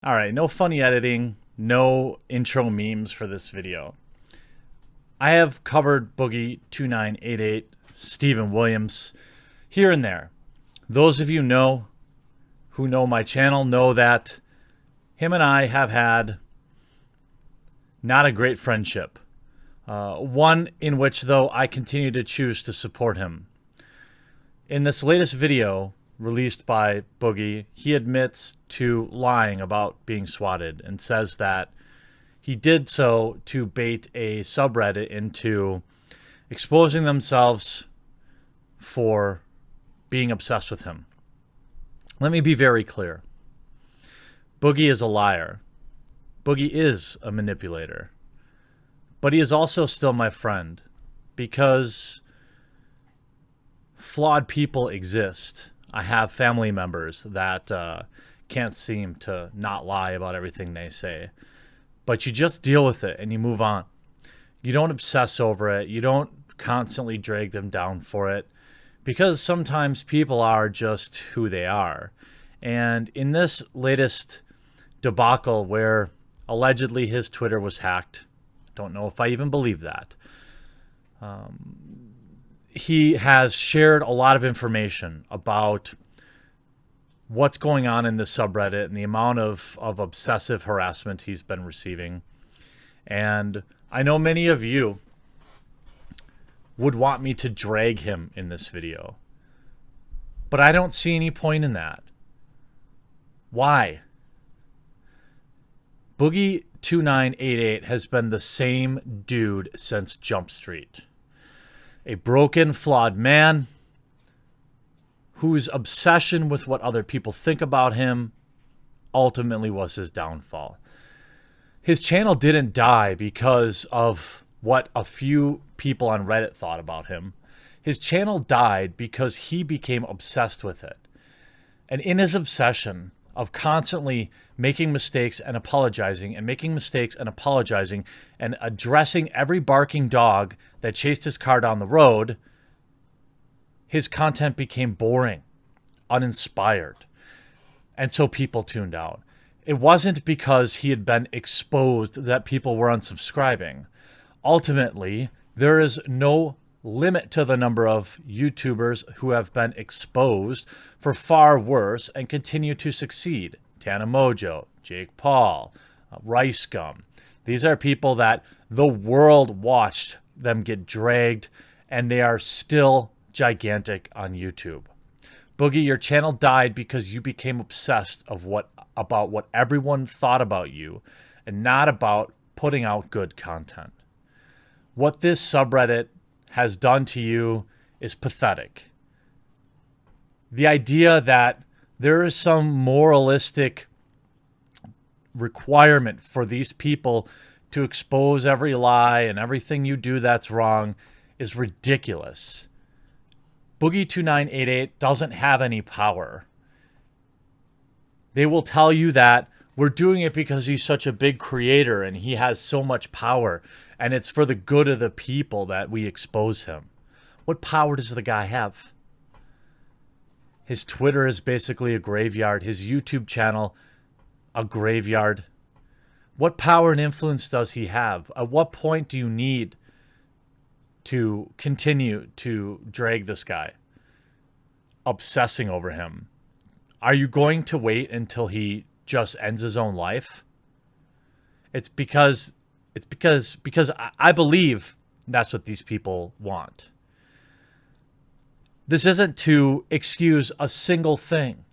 All right, no funny editing, no intro memes for this video. I have covered Boogie2988, Stephen Williams, here and there. Those of you who know my channel know that him and I have had not a great friendship. One in which, though, I continue to choose to support him. In this latest video, released by Boogie, he admits to lying about being swatted and says that he did so to bait a subreddit into exposing themselves for being obsessed with him. Let me be very clear. Boogie is a liar. Boogie is a manipulator. But he is also still my friend because flawed people exist. I have family members that can't seem to not lie about everything they say. But you just deal with it and you move on. You don't obsess over it. You don't constantly drag them down for it because sometimes people are just who they are. And in this latest debacle where allegedly his Twitter was hacked, don't know if I even believe that, he has shared a lot of information about what's going on in the subreddit and the amount of obsessive harassment he's been receiving. And I know many of you would want me to drag him in this video, but I don't see any point in that. Why? Boogie2988 has been the same dude since Jump Street. A broken, flawed man whose obsession with what other people think about him ultimately was his downfall. His channel didn't die because of what a few people on Reddit thought about him. His channel died because he became obsessed with it. And in his obsession of constantly making mistakes and apologizing and making mistakes and apologizing and addressing every barking dog that chased his car down the road, his content became boring, uninspired. And so people tuned out. It wasn't because he had been exposed that people were unsubscribing. Ultimately, there is no limit to the number of YouTubers who have been exposed for far worse and continue to succeed. Tana Mojo, Jake Paul, Rice Gum. These are people that the world watched them get dragged, and they are still gigantic on YouTube. Boogie, your channel died because you became obsessed about what everyone thought about you and not about putting out good content. What this subreddit has done to you is pathetic. The idea that there is some moralistic requirement for these people to expose every lie and everything you do that's wrong is ridiculous. Boogie2988 doesn't have any power. They will tell you that we're doing it because he's such a big creator and he has so much power and it's for the good of the people that we expose him. What power does the guy have? His Twitter is basically a graveyard. His YouTube channel, a graveyard. What power and influence does he have? At what point do you need to continue to drag this guy, obsessing over him? Are you going to wait until he just ends his own life? It's because I believe that's what these people want. This isn't to excuse a single thing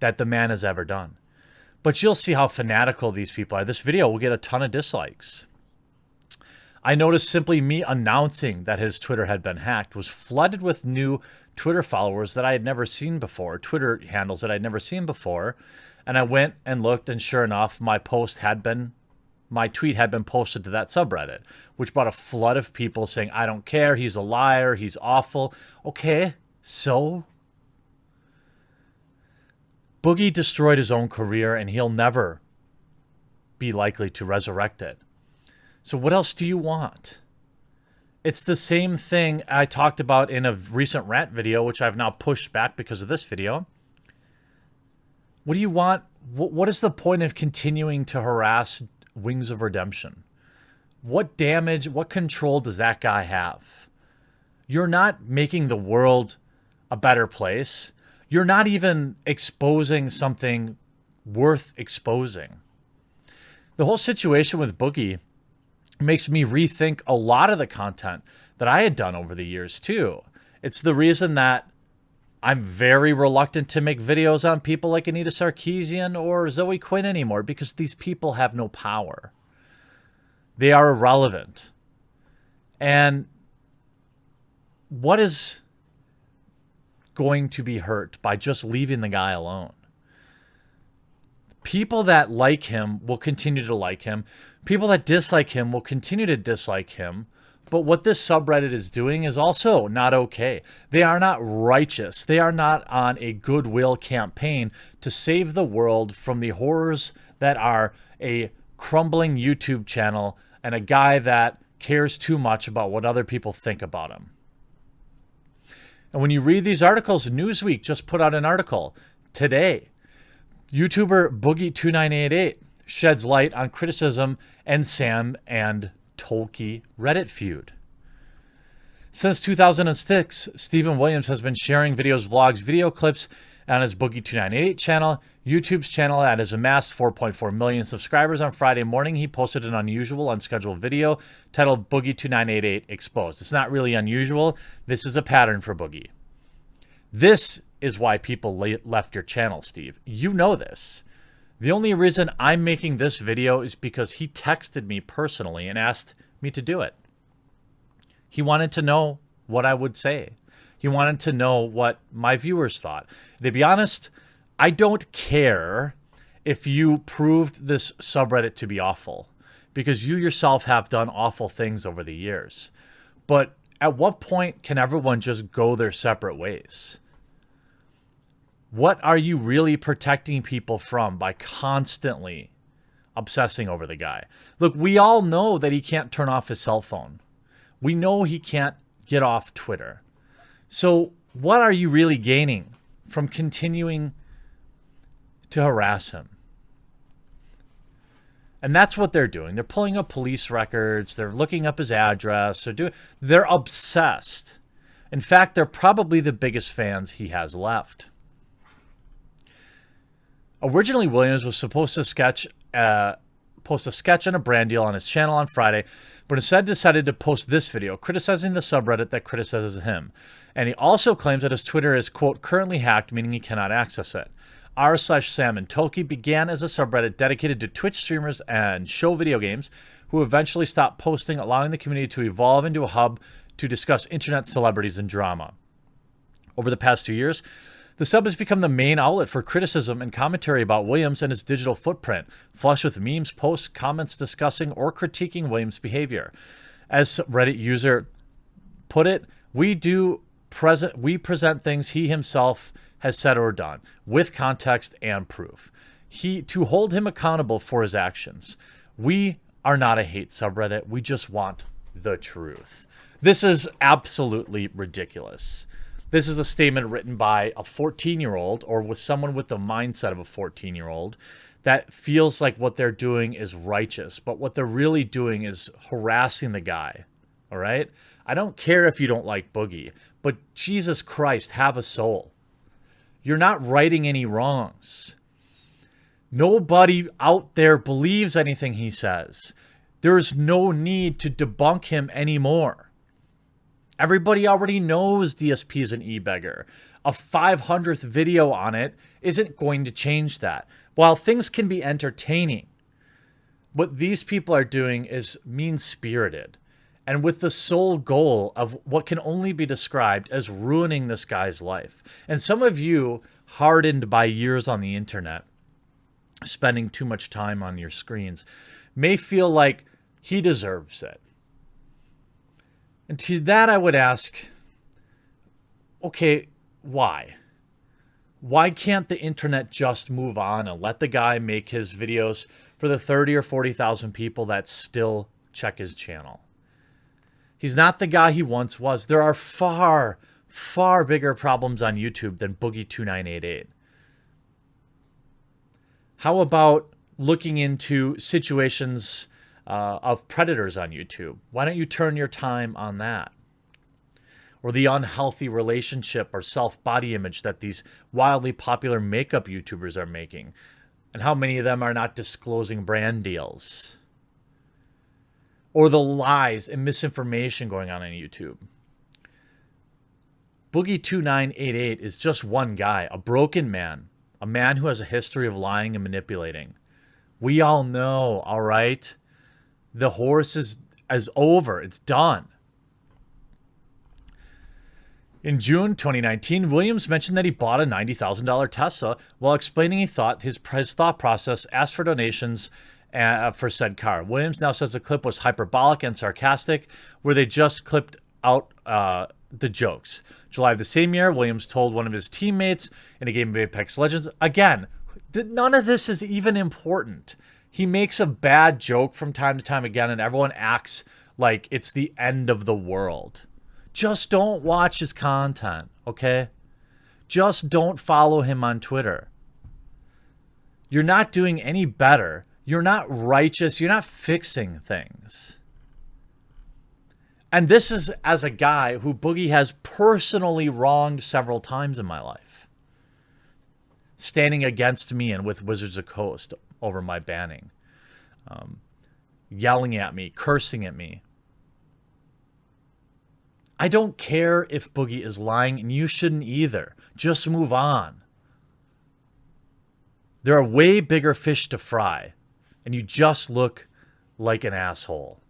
that the man has ever done, but you'll see how fanatical these people are. This video will get a ton of dislikes. I noticed simply me announcing that his Twitter had been hacked was flooded with new Twitter followers that I had never seen before, Twitter handles that I'd never seen before. And I went and looked, and sure enough, my tweet had been posted to that subreddit, which brought a flood of people saying, I don't care, he's a liar, he's awful. Okay, so? Boogie destroyed his own career, and he'll never be likely to resurrect it. So what else do you want? It's the same thing I talked about in a recent rant video, which I've now pushed back because of this video. What do you want What is the point of continuing to harass Wings of Redemption? What damage, what control does that guy have? You're not making the world a better place. You're not even exposing something worth exposing. The whole situation with Boogie makes me rethink a lot of the content that I had done over the years too. It's the reason that I'm very reluctant to make videos on people like Anita Sarkeesian or Zoe Quinn anymore, because these people have no power. They are irrelevant. And what is going to be hurt by just leaving the guy alone? People that like him will continue to like him. People that dislike him will continue to dislike him. But what this subreddit is doing is also not okay. They are not righteous. They are not on a goodwill campaign to save the world from the horrors that are a crumbling YouTube channel and a guy that cares too much about what other people think about him. And when you read these articles, Newsweek just put out an article today. YouTuber Boogie2988 sheds light on criticism and Sam and Tolkien Reddit feud. Since 2006, Stephen Williams has been sharing videos, vlogs, video clips on his Boogie2988 channel, YouTube's channel that has amassed 4.4 million subscribers. On Friday morning, he posted an unusual, unscheduled video titled Boogie2988 Exposed. It's not really unusual. This is a pattern for Boogie. This is why people left your channel, Steve. You know this. The only reason I'm making this video is because he texted me personally and asked me to do it. He wanted to know what I would say. He wanted to know what my viewers thought. To be honest, I don't care if you proved this subreddit to be awful, because you yourself have done awful things over the years. But at what point can everyone just go their separate ways? What are you really protecting people from by constantly obsessing over the guy? Look, we all know that he can't turn off his cell phone. We know he can't get off Twitter. So what are you really gaining from continuing to harass him? And that's what they're doing. They're pulling up police records. They're looking up his address. They're obsessed. In fact, they're probably the biggest fans he has left. Originally, Williams was supposed to post a sketch and a brand deal on his channel on Friday, but instead decided to post this video criticizing the subreddit that criticizes him. And he also claims that his Twitter is, quote, currently hacked, meaning he cannot access it. r/Sam and Toki began as a subreddit dedicated to Twitch streamers and show video games, who eventually stopped posting, allowing the community to evolve into a hub to discuss internet celebrities and drama. Over the past 2 years, the sub has become the main outlet for criticism and commentary about Williams and his digital footprint, flush with memes, posts, comments discussing or critiquing Williams' behavior. As Reddit user put it, we present things he himself has said or done, with context and proof. To hold him accountable for his actions. We are not a hate subreddit. We just want the truth. This is absolutely ridiculous. This is a statement written by a 14-year-old or with someone with the mindset of a 14-year-old that feels like what they're doing is righteous, but what they're really doing is harassing the guy, all right? I don't care if you don't like Boogie, but Jesus Christ, have a soul. You're not righting any wrongs. Nobody out there believes anything he says. There is no need to debunk him anymore. Everybody already knows DSP is an e-beggar. A 500th video on it isn't going to change that. While things can be entertaining, what these people are doing is mean-spirited and with the sole goal of what can only be described as ruining this guy's life. And some of you, hardened by years on the internet, spending too much time on your screens, may feel like he deserves it. And to that I would ask, okay, why? Why can't the internet just move on and let the guy make his videos for the 30 or 40,000 people that still check his channel? He's not the guy he once was. There are far, far bigger problems on YouTube than Boogie2988. How about looking into situations of predators on YouTube? Why don't you turn your time on that? Or the unhealthy relationship or self-body image that these wildly popular makeup YouTubers are making, and how many of them are not disclosing brand deals. Or the lies and misinformation going on YouTube. Boogie2988 is just one guy, a broken man, a man who has a history of lying and manipulating. We all know, all right? The horse is over. It's done. In June 2019, Williams mentioned that he bought a $90,000 Tesla while explaining his thought process, asked for donations for said car. Williams now says the clip was hyperbolic and sarcastic, where they just clipped out the jokes. July of the same year, Williams told one of his teammates in a game of Apex Legends, again, none of this is even important. He makes a bad joke from time to time again, and everyone acts like it's the end of the world. Just don't watch his content, okay? Just don't follow him on Twitter. You're not doing any better. You're not righteous. You're not fixing things. And this is as a guy who Boogie has personally wronged several times in my life. Standing against me and with Wizards of the Coast over my banning. Yelling at me, cursing at me. I don't care if Boogie is lying, and you shouldn't either. Just move on. There are way bigger fish to fry, and you just look like an asshole.